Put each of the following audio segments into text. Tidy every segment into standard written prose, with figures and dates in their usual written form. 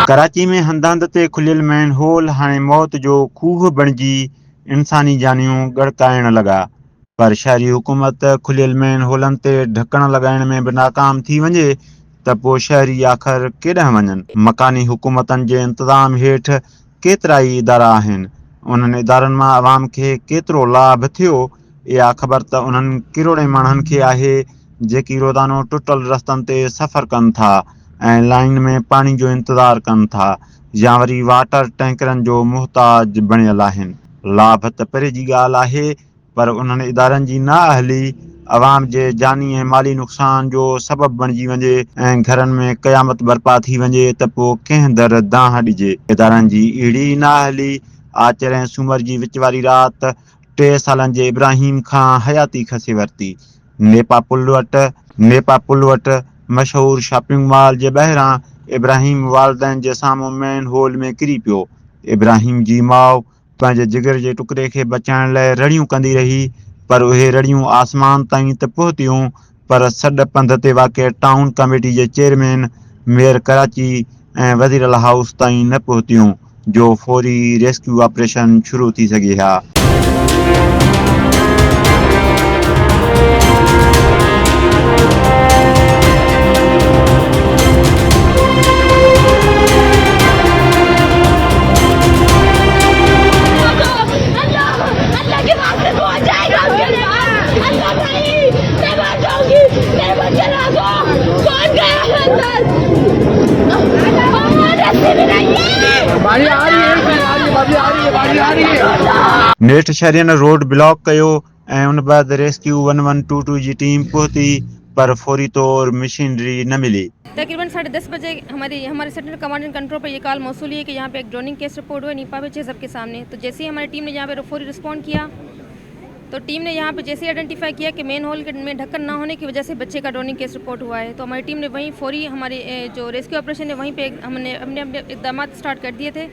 कराची में हंध हंध ते खुलियल मैन होल हाणे मौत जो खूह बणिजी इंसानी जानियूं गड़काइण लॻा, पर शहरी हुकूमत खुलियल मैन होलनि ते ढकण लॻाइण में बि नाकाम थी वञे त पोइ शहरी आख़िर केॾांहुं वञनि। मकानी हुकूमतनि जे इंतज़ाम हेठि केतिरा ई इदारा आहिनि, उन्हनि इदारनि मां अवाम खे केतिरो लाभ थियो, इहा ख़बर त उन्हनि किरोड़े माण्हुनि खे आहे जेकी रोज़ानो टुटल रस्तनि ते सफ़र कनि था ऐं लाइन में पाणी जो इंतज़ारु कनि था या वरी वाटर टैंकरनि जो मुहताज बणियल आहिनि। लाभ त परे जी ॻाल्हि आहे, पर उन्हनि इदारनि जी नाअहली अवाम जे जानी ऐं माली नुक़सान जो सबबु बणिजी वञे ऐं घरनि में क़यामत बर्पा थी वञे त पोइ कंहिं दर दांह ॾिजे। इदारनि जी अहिड़ी नाअहली आचर ऐं सूमर जी विच वारी राति 3 सालनि जे इब्राहिम खां हयाती खसे वरिती। नेपा पुल वटि मशहूरु शॉपिंग मॉल जे ॿाहिरां इब्राहिम वालदैन जे साम्हूं मैन होल में किरी पियो। इब्राहिम जी माउ पंहिंजे जिगर जे टुकड़े खे बचाइण लाइ रड़ियूं कंदी रही, पर उहे रड़ियूं आसमान ताईं त पहुतियूं, पर सॾ पंध ते वाक़िअ टाउन कमेटी जे चेयरमैन मेयर कराची ऐं वज़ीर हाउस ताईं न पहुतियूं जो फौरी रेस्क्यू ऑपरेशन शुरू थी सघे हा। नेठ शहरियन रोड ब्लॉक कयो ऐं उन बैदि रेस्क्यू 1122 जी टीम पहुती, पर फौरी तौर मशीनरी न मिली। तकरीबन 10:30 बजे हमारे सेक्टर कमांड कंट्रोल पर ये कॉल मौसूल है कि यहाँ पे एक ड्रोनिंग केस रिपोर्ट हुआ नीपा पे सबके सामने। तो जैसे ही हमारी टीम ने यहाँ पे फौरी रिस्पॉन्ड किया, तो टीम ने यहाँ पे जैसे ही आइडेंटिफाई किया कि मेन होल में ढक्कन ना होने की वजह से बच्चे का ड्रोनिंग केस रिपोर्ट हुआ है, तो हमारी टीम ने वहीं फौरी हमारे जो रेस्क्यू ऑपरेशन है वहीं पे हमने अपने इक़दाम स्टार्ट कर दिए थे।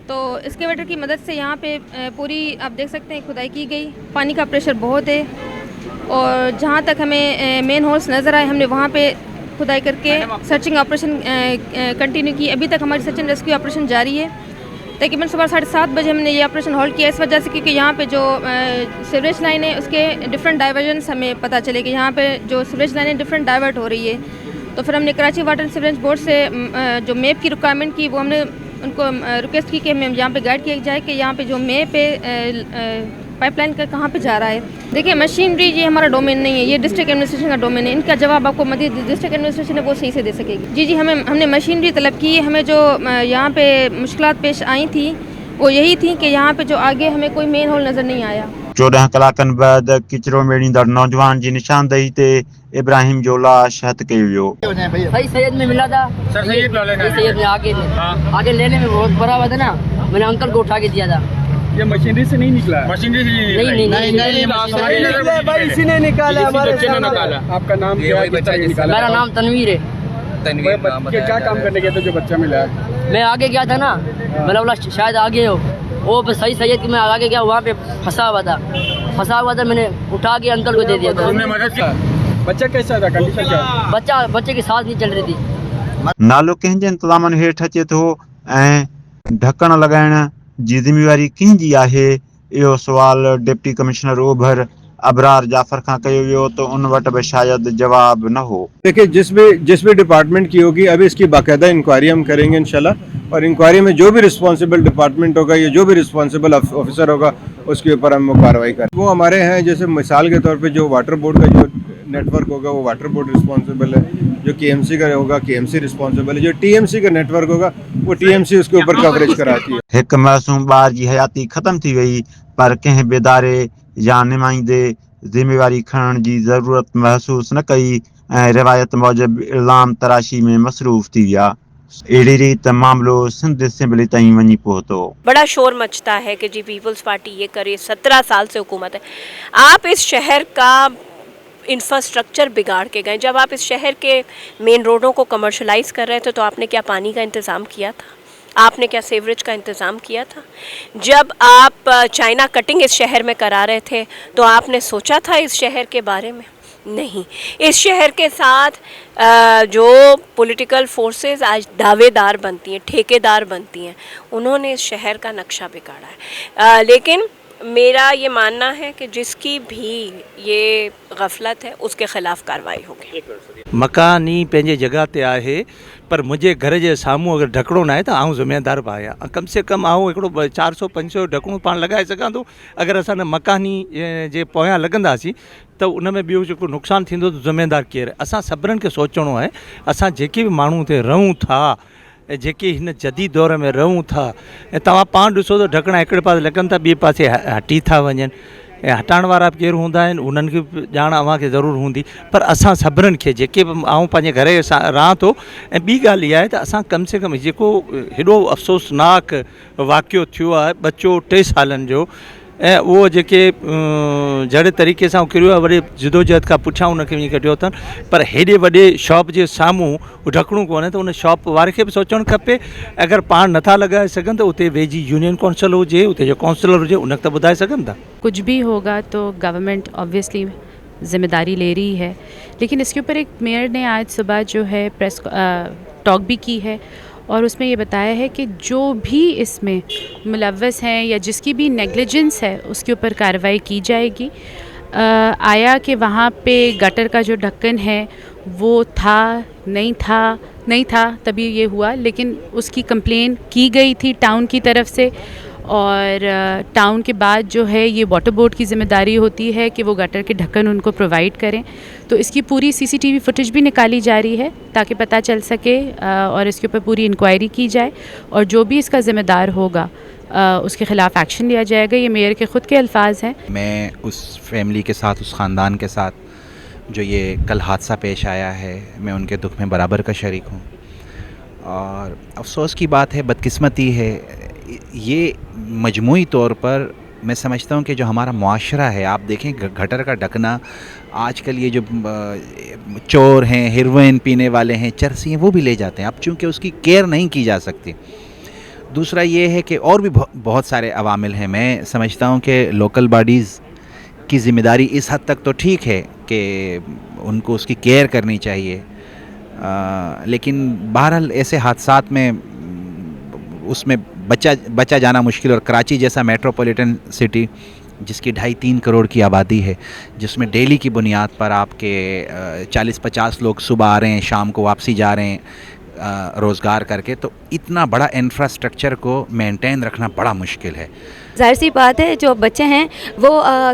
तो एक्सकेवेटर की मदद से यहाँ पे पूरी आप देख सकते हैं खुदाई की गई। पानी का प्रेशर बहुत है और जहाँ तक हमें मेन होल्स नज़र आए हमने वहाँ पे खुदाई करके सर्चिंग ऑपरेशन कंटिन्यू की। अभी तक हमारी सर्च एंड रेस्क्यू ऑपरेशन जारी है। तकरीबन सुबह 7:30 बजे हमने ये ऑपरेशन होल्ड किया इस वजह से क्योंकि यहाँ पे जो सीवरेज लाइन है उसके डिफरेंट डाइवर्जन्स हमें पता चले कि यहाँ पे जो सीवरेज लाइन है डिफरेंट डाइवर्ट हो रही है। तो फिर हमने Karachi water and sewerage board से जो मैप की रिक्वायरमेंट की वो हमने उनको रिक्वेस्ट की कि हमें यहाँ पे गाइड किया जाए कि यहाँ पे जो मैप है पाइपलाइन का कहाँ पे जा रहा है। देखिए मशीनरी ये हमारा डोमेन नहीं है, ये डिस्ट्रिक्ट एडमिनिस्ट्रेशन का डोमेन है। इनका जवाब आपको मध्य डिस्ट्रिक्ट एडमिनिस्ट्रेशन है वो सही से दे सकेगी। जी हमने मशीनरी तलब की है। हमें जो यहाँ पे मुश्किलात पेश आई थी वो यही थी कि यहाँ पे जो आगे हमें कोई मेन होल नज़र नहीं आया। 14 कलाकनि बैदि किचिरो मेड़ींदड़ नौजवान जी निशानदेही ते इब्राहिम जो लाश हथ कयो वियो। भाई सैयद में मिला था सर, सैयद में आगे लेने में बहुत बड़ा हुआ था ना, मैंने अंकल को उठा के दिया था। ये मशीनरी से नहीं निकला? मशीनरी से नहीं भाई इसी ने निकाला, हमारे बच्चे ने निकाला। आपका नाम क्या है? मेरा नाम तनवीर है। क्या काम करने गए थे जो बच्चा मिला है? मैं आगे गया था ना, मैंने बोला शायद आगे हो, वो सही सैयद की मैं आगे गया वहाँ पे फंसा हुआ था, मैंने उठा के अंकल को दे दिया था। बच्चा कैसा था, कंडीशन क्या? बच्चे की सांस नहीं चल रही थी। नालो कंहिंजे इंतज़ामनि हेठि अचे थो ऐं ढकण लॻाइण जी ज़िमेवारी कंहिंजी आहे, इहो सुवाल डिप्टी कमिश्नर ओभर अबरार जाफर खां कयो वियो तो उन वटि भी शायद जवाब न हो। देखिए जिस भी डिपार्टमेंट की होगी अभी इसकी बाकायदा इंक्वायरी हम करेंगे इंशाल्लाह, और इंक्वायरी में जो भी रिस्पॉन्सिबल डिपार्टमेंट होगा या जो भी रिस्पॉन्सिबल ऑफिसर होगा उसके ऊपर हम वो कार्रवाई करें। वो हमारे हैं, जैसे मिसाल के तौर पे जो वाटर बोर्ड का जो नेटवर्क होगा वो वाटर बोर्ड रिस्पॉन्सिबल है, जो केएमसी का होगा केएमसी रिस्पॉन्सिबल है, जो टीएमसी का नेटवर्क होगा वो टीएमसी उसके ऊपर कवरेज कराती है। एक मासूम ॿार जी हयाती ख़त्म थी वई, पर कंहिं बेदारे या नुमाइंदे ज़िम्मेवारी खणण जी ज़रूरत महसूस न कई ऐं रिवायत मूजिब इल्ज़ाम तराशी में मसरूफ़ थी विया। अहिड़ी रीति मामलो सिंध असेंबली ताईं वञी पहुतो। बड़ा शोर मचता है कि जी पीपल्स पार्टी ये करे, 17 साल से हुकूमत है। आप इस शहर का इंफ्रास्ट्रक्चर बिगाड़ के गए। जब आप इस शहर के मेन रोडों को कमर्शलाइज कर रहे थे तो आपने क्या पानी का इंतज़ाम किया था? आपने क्या सीवरेज का इंतज़ाम किया था? जब आप चाइना कटिंग इस शहर में करा रहे थे तो आपने सोचा था इस शहर के बारे में? नहीं। इस शहर के साथ जो पॉलिटिकल फोर्सेस आज दावेदार बनती हैं, ठेकेदार बनती हैं, उन्होंने इस शहर का नक्शा बिगाड़ा है। लेकिन मेरा ये मानना है कि जिसकी भी ये गफलत है उसके ख़िलाफ़ कार्रवाई होगी। मकान ई पंहिंजे जॻह ते आहे, पर मुंहिंजे घर जे साम्हूं अगरि ढकिणो न आहे त आउं ज़िम्मेदार बि आहियां। कम से कम आउं हिकिड़ो 400-500 ढकिणो पाण लॻाए सघां थो। अगरि असां मकानी जे पोयां लॻंदासीं त उन में ॿियो जेको नुक़सानु थींदो त ज़िम्मेदार केरु? असां सभिनीनि खे सोचणो आहे। असां जेके बि माण्हू हिते रहूं था, जेके हिन जदीद दौर में रहूं था, ऐं तव्हां पाण ॾिसो त ढकणा हिकिड़े पासे लॻनि था, ॿिए पासे हटी था वञनि, ऐं हटाइण वारा बि केरु हूंदा आहिनि, उन्हनि खे बि ॼाण अव्हांखे ज़रूरु हूंदी। पर असां सभिनीनि खे जेके बि आऊं पंहिंजे घर जे रहां थो, ऐं ॿी ॻाल्हि इहा आहे त असां कम से कम जेको हेॾो अफ़सोसनाक वाक़ियो थियो आहे 2-4 सालनि जो, ऐं उहो जेके जहिड़े तरीक़े सां किरियो आहे, वरी जिदोजहद खां पुठियां उनखे ईअं कढियो अथनि। पर हेॾे वॾे शॉप जे साम्हूं ढकणो कोन्हे त उन शॉप वारे खे बि सोचणु खपे। अगरि पाण नथा लॻाए सघनि त उते वेझी यूनियन काउंसिल हुजे, उते जो काउंसलर हुजे, उनखे त ॿुधाए सघनि था। कुछ भी होगा तो गवर्नमेंट ऑब्वियसली ज़िम्मेदारी ले रही है, लेकिन इसके ऊपर एक मेयर ने आज सुबह जो है प्रेस टॉक भी की है, और उसमें ये बताया है कि जो भी इसमें मुलव्वस हैं या जिसकी भी नेग्लिजेंस है उसके ऊपर कार्रवाई की जाएगी। आया कि वहाँ पे गटर का जो ढक्कन है वो नहीं था तभी ये हुआ, लेकिन उसकी कंप्लेन की गई थी टाउन की तरफ से, और टाउन के बाद जो है ये वाटर बोर्ड की ज़िम्मेदारी होती है कि वो गटर के ढक्कन उनको प्रोवाइड करें। तो इसकी पूरी CCTV फुटेज भी निकाली जा रही है ताकि पता चल सके और इसके ऊपर पूरी इंक्वायरी की जाए, और जो भी इसका ज़िम्मेदार होगा उसके ख़िलाफ़ एक्शन लिया जाएगा। ये मेयर के ख़ुद के अल्फाज हैं। मैं उस फैमिली के साथ, उस ख़ानदान के साथ जो ये कल हादसा पेश आया है, मैं उनके दुख में बराबर का शरीक हूँ। और अफसोस की बात है, बदकिस्मती है, ये मजमूई तौर पर मैं समझता हूँ कि जो हमारा मुआशरा है, आप देखें गटर का ढकना, आजकल ये जो चोर हैं, हेरोइन पीने वाले हैं, चरसी हैं, वो भी ले जाते हैं। अब चूँकि उसकी केयर नहीं की जा सकती। दूसरा ये है कि और भी बहुत सारे अवामिल हैं। मैं समझता हूँ कि लोकल बॉडीज़ की ज़िम्मेदारी इस हद तक तो ठीक है कि उनको उसकी केयर करनी चाहिए, लेकिन बहरहाल ऐसे हादसात में उसमें बचा जाना मुश्किल। और कराची जैसा मेट्रोपॉलिटन सिटी जिसकी 2.5-3 करोड़ की आबादी है, जिसमें डेली की बुनियाद पर आपके 40-50 लोग सुबह आ रहे हैं, शाम को वापसी जा रहे हैं रोज़गार करके, तो इतना बड़ा इंफ्रास्ट्रक्चर को मेंटेन रखना बड़ा मुश्किल है। ज़ाहिर सी बात है, जो बच्चे हैं वो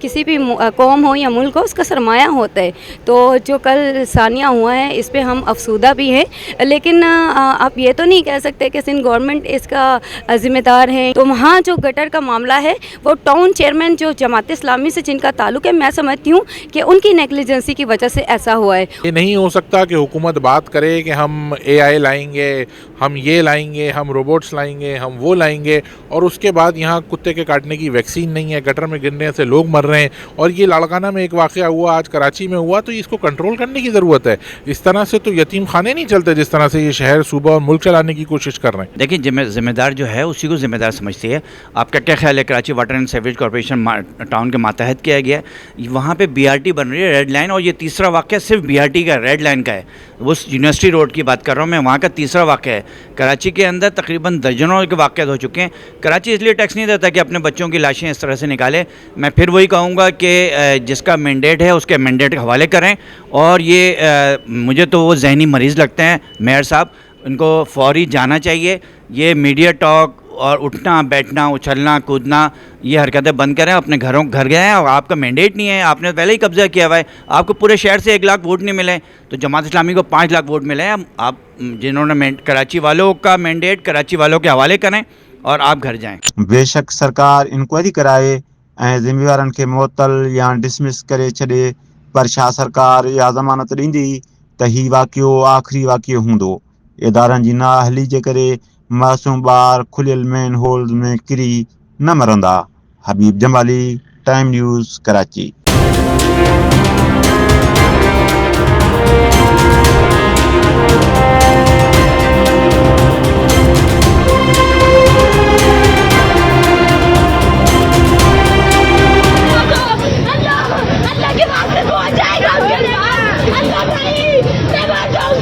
किसी भी कौम हो या मुल्क हो, उसका सरमाया होता है। तो जो कल सानिया हुआ है इस पे हम अफसुदा भी हैं, लेकिन आप ये तो नहीं कह सकते कि सिंध गवर्नमेंट इसका ज़िम्मेदार है। तो वहाँ जो गटर का मामला है वो टाउन चेयरमैन जो जमात इस्लामी से जिनका ताल्लुक़ है, मैं समझती हूँ कि उनकी नेग्लिजेंसी की वजह से ऐसा हुआ है। ये नहीं हो सकता कि हुकूमत बात करे कि हम AI लाएंगे, हम ये लाएंगे, हम रोबोट्स लाएंगे, हम वो लाएंगे, और उसके बाद यहाँ कुत्ते के काटने की वैक्सीन नहीं है, गटर में गिरने से लोग मर रहे हैं। और ये लाड़काना में एक वाक़या हुआ, आज कराची में हुआ, तो इसको कंट्रोल करने की ज़रूरत है। इस तरह से तो यतीम खाने नहीं चलते जिस तरह से ये शहर सूबा और मुल्क चलाने की कोशिश कर रहे हैं। देखिए, ज़िम्मेदार जो है उसी को ज़िम्मेदार समझती है। आपका क्या ख्याल है? Karachi water and sewerage corporation town के मातहत किया गया, वहाँ पे BRT बन रही है, रेड लाइन, और ये तीसरा वाक़या सिर्फ BRT का, रेड लाइन का है। वो यूनिवर्सिटी रोड की बात कर रहा हूँ मैं, वहाँ का तीसरा वाक़या है। कराची के अंदर तकरीबन दर्जनों के वाक़या हो चुके हैं। कराची इसलिए टैक्स नहीं देता कि अपने बच्चों की लाशें इस तरह से निकाले। मैं फिर वही कहूँगा कि जिसका मैंडेट है उसके मैंडेट के हवाले करें। और ये मुझे तो वो जहनी मरीज़ लगते हैं मेयर साहब, इनको फौरी जाना चाहिए। ये मीडिया टॉक और उठना बैठना, उछलना कूदना, ये हरकतें बंद करें। अपने घर गए हैं और आपका मैंडेट नहीं है, आपने पहले ही कब्जा किया हुआ है। आपको पूरे शहर से 1 लाख वोट नहीं मिले, तो जमात इस्लामी को 5 लाख वोट मिले हैं। आप जिन्होंने कराची वालों का मैंडेट कराची वालों के हवाले करें और आप घर जाएं। बेशक सरकार इंक्वायरी कराए ऐं ज़िम्मेवारनि खे मुअत्तल या डिसमिस करे छॾे, पर छा सरकार इहा ज़मानत ॾींदी त ही वाक़ियो आख़िरी वाक़ियो हूंदो? इदारनि जी नाअहली जे करे मासूम ॿार खुलियल मेन होल्स में किरी न मरंदा। हबीब जमाली, टाइम न्यूज़, कराची। अल्लाह की बात से हो जाएगा, अल्लाह नहीं, मैं बात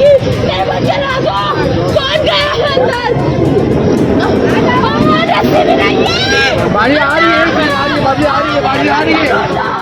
बारी आ रही है, बारी आ रही है, बारी आ रही है।